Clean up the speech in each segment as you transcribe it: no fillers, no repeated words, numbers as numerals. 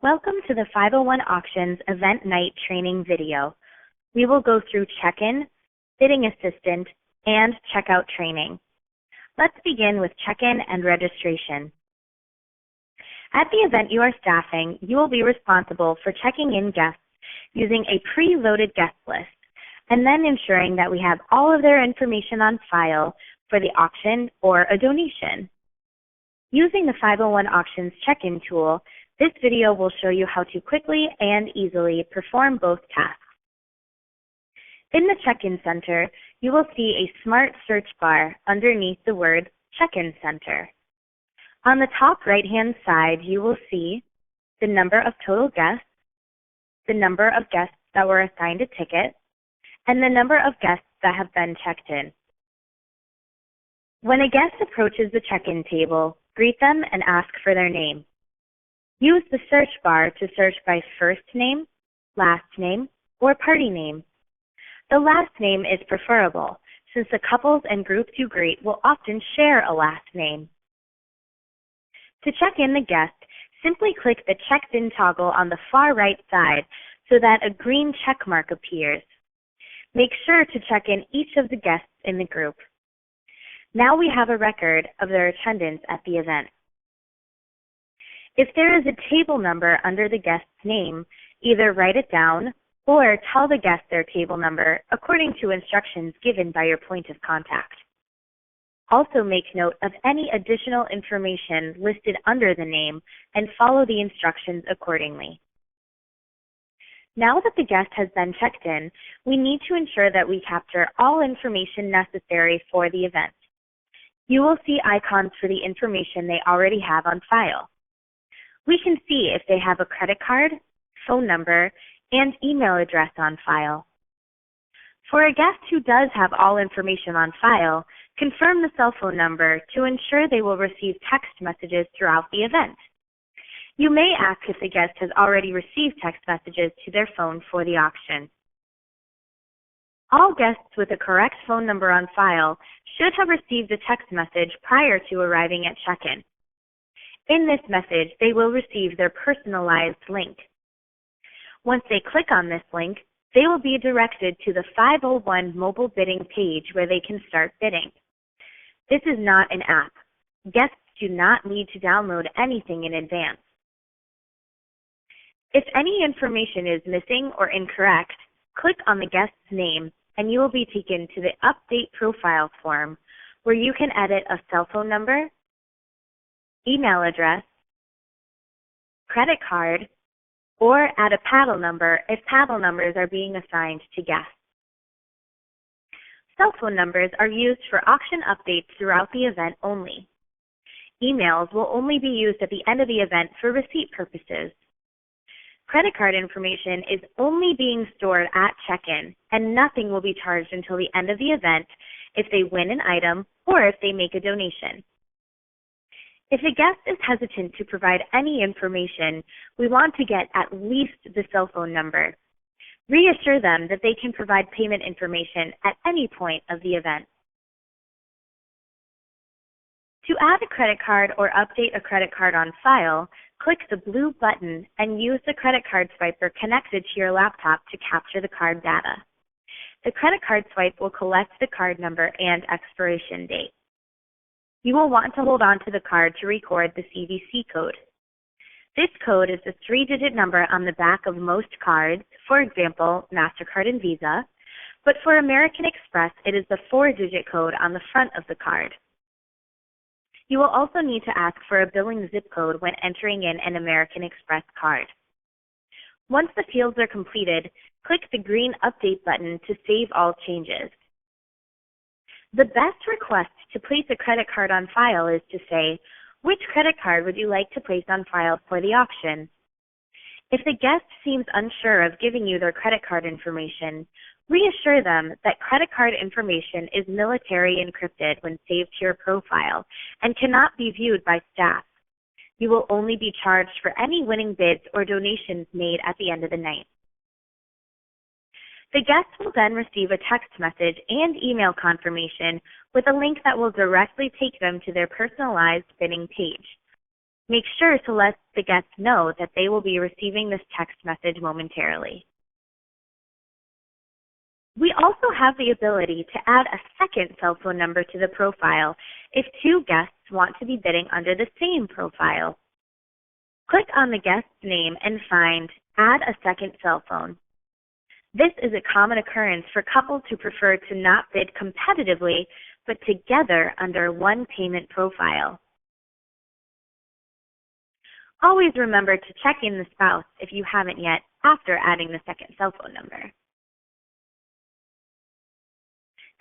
Welcome to the 501 Auctions Event Night Training video. We will go through check-in, bidding assistant, and checkout training. Let's begin with check-in and registration. At the event you are staffing, you will be responsible for checking in guests using a pre-loaded guest list, and then ensuring that we have all of their information on file for the auction or a donation. Using the 501 Auctions check-in tool, this video will show you how to quickly and easily perform both tasks. In the check-in center, you will see a smart search bar underneath the word Check-in Center. On the top right-hand side, you will see the number of total guests, the number of guests that were assigned a ticket, and the number of guests that have been checked in. When a guest approaches the check-in table, greet them and ask for their name. Use the search bar to search by first name, last name, or party name. The last name is preferable, since the couples and groups you greet will often share a last name. To check in the guest, simply click the Checked In toggle on the far right side so that a green check mark appears. Make sure to check in each of the guests in the group. Now we have a record of their attendance at the event. If there is a table number under the guest's name, either write it down or tell the guest their table number according to instructions given by your point of contact. Also make note of any additional information listed under the name and follow the instructions accordingly. Now that the guest has been checked in, we need to ensure that we capture all information necessary for the event. You will see icons for the information they already have on file. We can see if they have a credit card, phone number, and email address on file. For a guest who does have all information on file, confirm the cell phone number to ensure they will receive text messages throughout the event. You may ask if the guest has already received text messages to their phone for the auction. All guests with a correct phone number on file should have received a text message prior to arriving at check-in. In this message, they will receive their personalized link. Once they click on this link, they will be directed to the 501 mobile bidding page where they can start bidding. This is not an app. Guests do not need to download anything in advance. If any information is missing or incorrect, click on the guest's name and you will be taken to the Update Profile form where you can edit a cell phone number, email address, credit card, or add a paddle number if paddle numbers are being assigned to guests. Cell phone numbers are used for auction updates throughout the event only. Emails will only be used at the end of the event for receipt purposes. Credit card information is only being stored at check-in, and nothing will be charged until the end of the event if they win an item or if they make a donation. If a guest is hesitant to provide any information, we want to get at least the cell phone number. Reassure them that they can provide payment information at any point of the event. To add a credit card or update a credit card on file, click the blue button and use the credit card swiper connected to your laptop to capture the card data. The credit card swipe will collect the card number and expiration date. You will want to hold on to the card to record the CVC code. This code is the 3-digit number on the back of most cards, for example, MasterCard and Visa, but for American Express, it is the 4-digit code on the front of the card. You will also need to ask for a billing zip code when entering in an American Express card. Once the fields are completed, click the green Update button to save all changes. The best request to place a credit card on file is to say, which credit card would you like to place on file for the auction? If the guest seems unsure of giving you their credit card information, reassure them that credit card information is military encrypted when saved to your profile and cannot be viewed by staff. You will only be charged for any winning bids or donations made at the end of the night. The guests will then receive a text message and email confirmation with a link that will directly take them to their personalized bidding page. Make sure to let the guest know that they will be receiving this text message momentarily. We also have the ability to add a second cell phone number to the profile if two guests want to be bidding under the same profile. Click on the guest's name and find Add a Second Cell Phone. This is a common occurrence for couples who prefer to not bid competitively, but together under one payment profile. Always remember to check in the spouse if you haven't yet after adding the second cell phone number.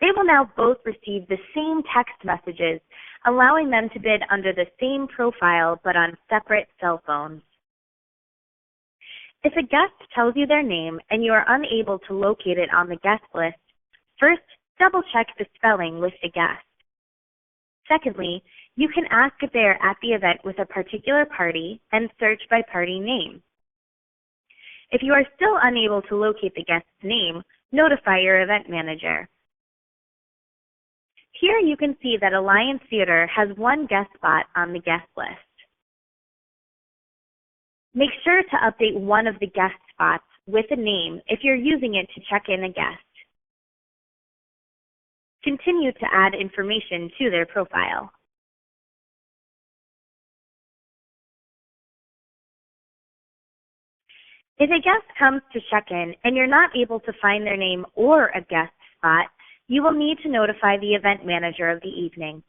They will now both receive the same text messages, allowing them to bid under the same profile but on separate cell phones. If a guest tells you their name and you are unable to locate it on the guest list, first double-check the spelling with the guest. Secondly, you can ask if they are at the event with a particular party and search by party name. If you are still unable to locate the guest's name, notify your event manager. Here you can see that Alliance Theater has one guest spot on the guest list. Make sure to update one of the guest spots with a name if you're using it to check in a guest. Continue to add information to their profile. If a guest comes to check in and you're not able to find their name or a guest spot, you will need to notify the event manager of the evening.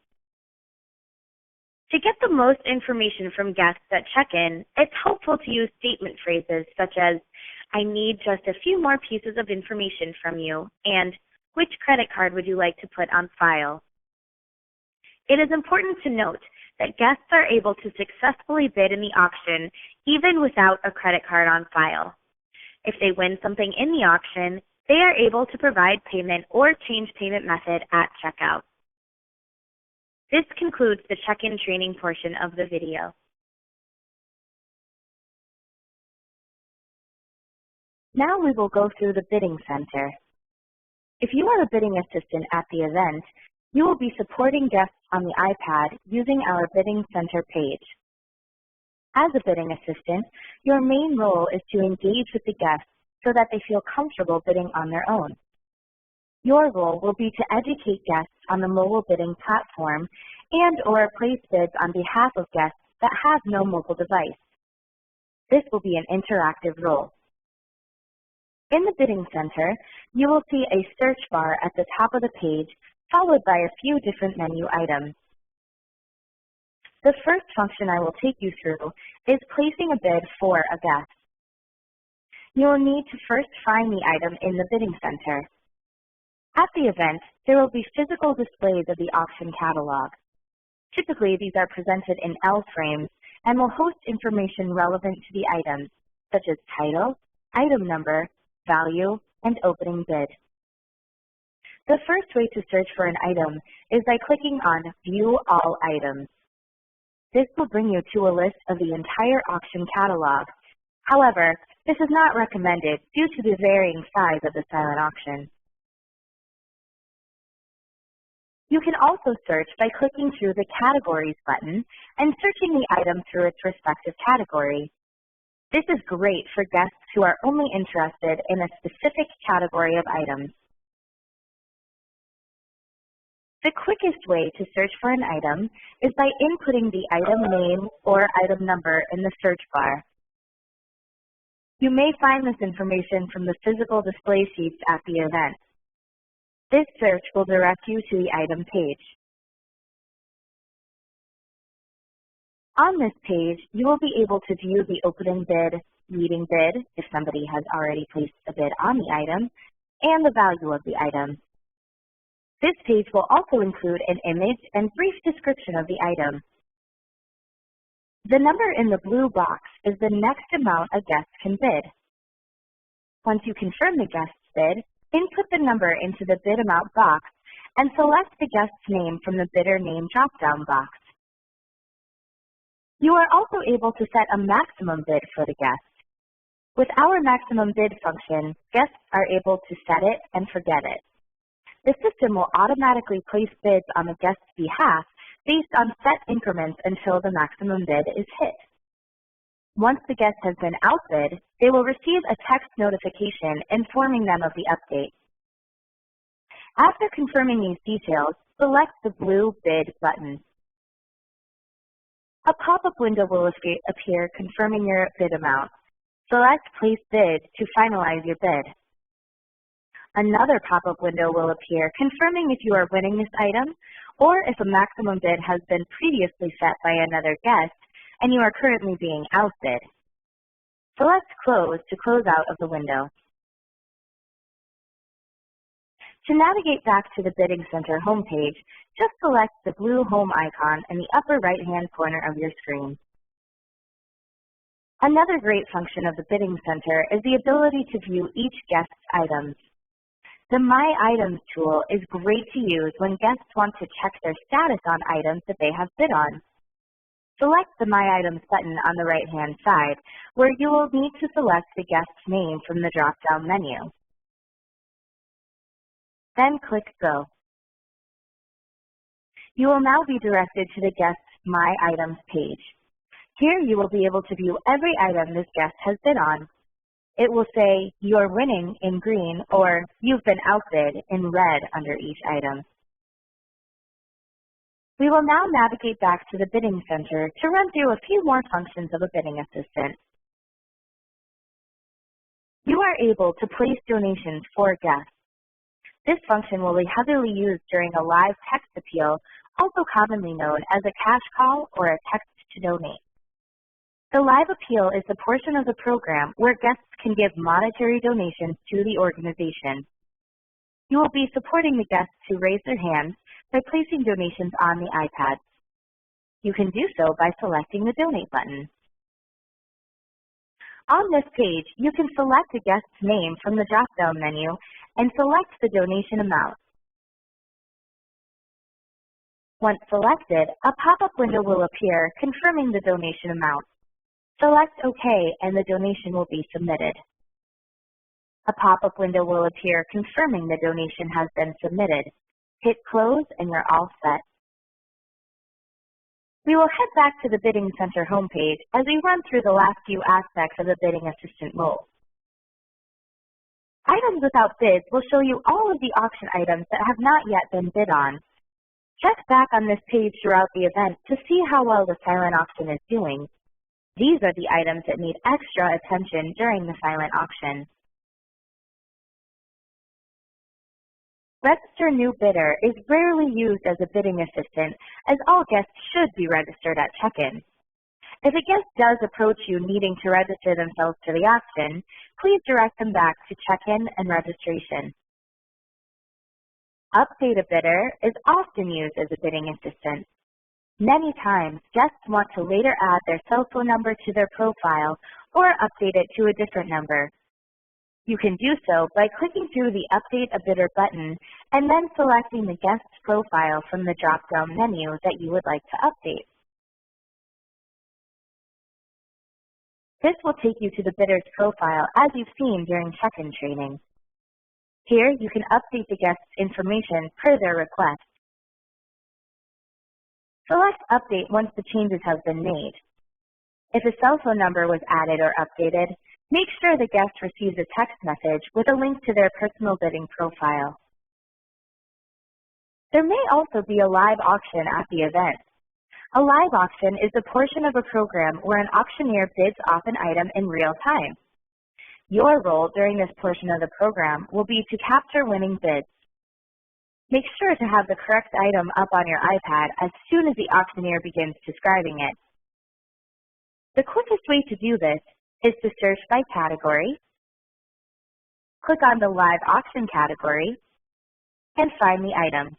To get the most information from guests that check in, it's helpful to use statement phrases such as, "I need just a few more pieces of information from you," and "Which credit card would you like to put on file?" It is important to note that guests are able to successfully bid in the auction even without a credit card on file. If they win something in the auction, they are able to provide payment or change payment method at checkout. This concludes the check-in training portion of the video. Now we will go through the bidding center. If you are a bidding assistant at the event, you will be supporting guests on the iPad using our bidding center page. As a bidding assistant, your main role is to engage with the guests so that they feel comfortable bidding on their own. Your role will be to educate guests on the mobile bidding platform and/or place bids on behalf of guests that have no mobile device. This will be an interactive role. In the bidding center, you will see a search bar at the top of the page, followed by a few different menu items. The first function I will take you through is placing a bid for a guest. You will need to first find the item in the bidding center. At the event, there will be physical displays of the auction catalog. Typically, these are presented in L frames and will host information relevant to the items, such as title, item number, value, and opening bid. The first way to search for an item is by clicking on View All Items. This will bring you to a list of the entire auction catalog. However, this is not recommended due to the varying size of the silent auction. You can also search by clicking through the Categories button and searching the item through its respective category. This is great for guests who are only interested in a specific category of items. The quickest way to search for an item is by inputting the item name or item number in the search bar. You may find this information from the physical display sheets at the event. This search will direct you to the item page. On this page, you will be able to view the opening bid, leading bid, if somebody has already placed a bid on the item, and the value of the item. This page will also include an image and brief description of the item. The number in the blue box is the next amount a guest can bid. Once you confirm the guest's bid, input the number into the bid amount box and select the guest's name from the bidder name drop-down box. You are also able to set a maximum bid for the guest. With our maximum bid function, guests are able to set it and forget it. The system will automatically place bids on the guest's behalf based on set increments until the maximum bid is hit. Once the guest has been outbid, they will receive a text notification informing them of the update. After confirming these details, select the blue Bid button. A pop-up window will appear confirming your bid amount. Select Place Bid to finalize your bid. Another pop-up window will appear confirming if you are winning this item or if a maximum bid has been previously set by another guest and you are currently being outbid. Select Close to close out of the window. To navigate back to the Bidding Center homepage, just select the blue Home icon in the upper right-hand corner of your screen. Another great function of the Bidding Center is the ability to view each guest's items. The My Items tool is great to use when guests want to check their status on items that they have bid on. Select the My Items button on the right-hand side, where you will need to select the guest's name from the drop-down menu. Then click Go. You will now be directed to the guest's My Items page. Here you will be able to view every item this guest has bid on. It will say, "You're winning" in green or "You've been outbid" in red under each item. We will now navigate back to the Bidding Center to run through a few more functions of a bidding assistant. You are able to place donations for guests. This function will be heavily used during a live text appeal, also commonly known as a cash call or a text to donate. The live appeal is the portion of the program where guests can give monetary donations to the organization. You will be supporting the guests who raise their hands by placing donations on the iPad. You can do so by selecting the Donate button. On this page, you can select a guest's name from the drop-down menu and select the donation amount. Once selected, a pop-up window will appear confirming the donation amount. Select OK and the donation will be submitted. A pop-up window will appear confirming the donation has been submitted. Hit Close and you're all set. We will head back to the Bidding Center homepage as we run through the last few aspects of the Bidding Assistant role. Items without bids will show you all of the auction items that have not yet been bid on. Check back on this page throughout the event to see how well the silent auction is doing. These are the items that need extra attention during the silent auction. Register New Bidder is rarely used as a bidding assistant, as all guests should be registered at check-in. If a guest does approach you needing to register themselves to the auction, please direct them back to check-in and registration. Update a Bidder is often used as a bidding assistant. Many times, guests want to later add their cell phone number to their profile or update it to a different number. You can do so by clicking through the Update a Bidder button and then selecting the guest's profile from the drop-down menu that you would like to update. This will take you to the bidder's profile as you've seen during check-in training. Here, you can update the guest's information per their request. Select Update once the changes have been made. If a cell phone number was added or updated, make sure the guest receives a text message with a link to their personal bidding profile. There may also be a live auction at the event. A live auction is a portion of a program where an auctioneer bids off an item in real time. Your role during this portion of the program will be to capture winning bids. Make sure to have the correct item up on your iPad as soon as the auctioneer begins describing it. The quickest way to do this is to search by category, click on the Live Auction category, and find the item.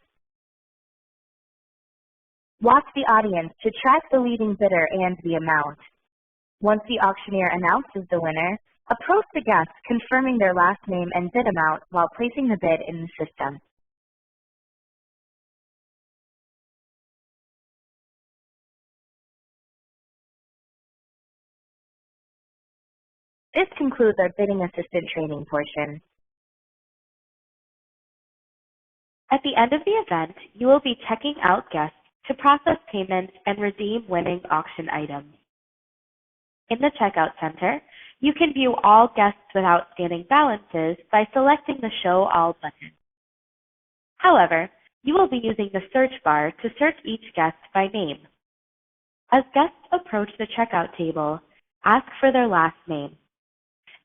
Watch the audience to track the leading bidder and the amount. Once the auctioneer announces the winner, approach the guest confirming their last name and bid amount while placing the bid in the system. This concludes our bidding assistant training portion. At the end of the event, you will be checking out guests to process payments and redeem winning auction items. In the Checkout Center, you can view all guests with outstanding balances by selecting the Show All button. However, you will be using the search bar to search each guest by name. As guests approach the checkout table, ask for their last name.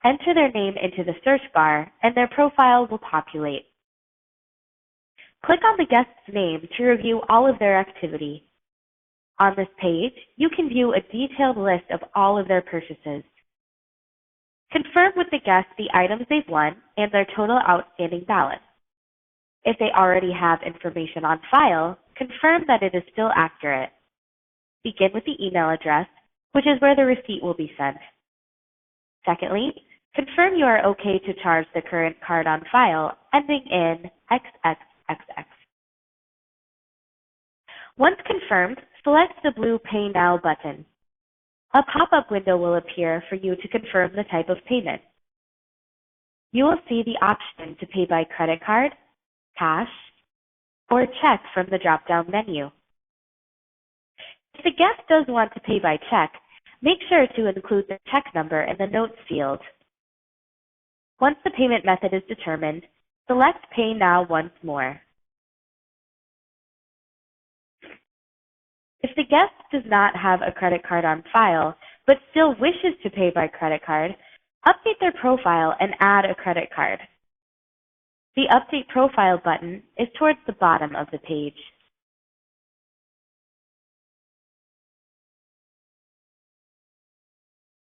Enter their name into the search bar and their profile will populate. Click on the guest's name to review all of their activity. On this page, you can view a detailed list of all of their purchases. Confirm with the guest the items they've won and their total outstanding balance. If they already have information on file, confirm that it is still accurate. Begin with the email address, which is where the receipt will be sent. Secondly, confirm you are okay to charge the current card on file ending in XXXX. Once confirmed, select the blue Pay Now button. A pop-up window will appear for you to confirm the type of payment. You will see the option to pay by credit card, cash, or check from the drop-down menu. If the guest does want to pay by check, make sure to include the check number in the notes field. Once the payment method is determined, select Pay Now once more. If the guest does not have a credit card on file, but still wishes to pay by credit card, update their profile and add a credit card. The Update Profile button is towards the bottom of the page.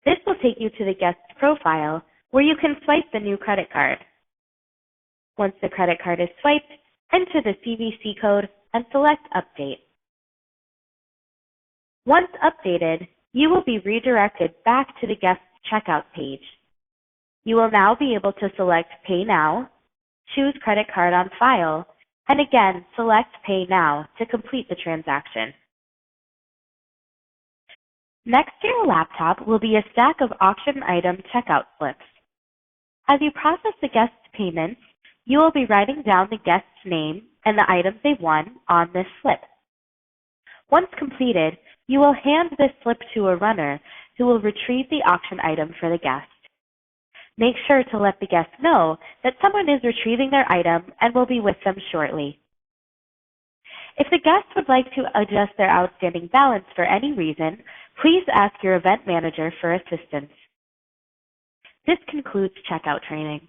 This will take you to the guest's profile, where you can swipe the new credit card. Once the credit card is swiped, enter the CVC code and select Update. Once updated, you will be redirected back to the guest's checkout page. You will now be able to select Pay Now, choose Credit Card on File, and again select Pay Now to complete the transaction. Next to your laptop will be a stack of auction item checkout slips. As you process the guest's payments, you will be writing down the guest's name and the items they've won on this slip. Once completed, you will hand this slip to a runner who will retrieve the auction item for the guest. Make sure to let the guest know that someone is retrieving their item and will be with them shortly. If the guest would like to adjust their outstanding balance for any reason, please ask your event manager for assistance. This concludes checkout training.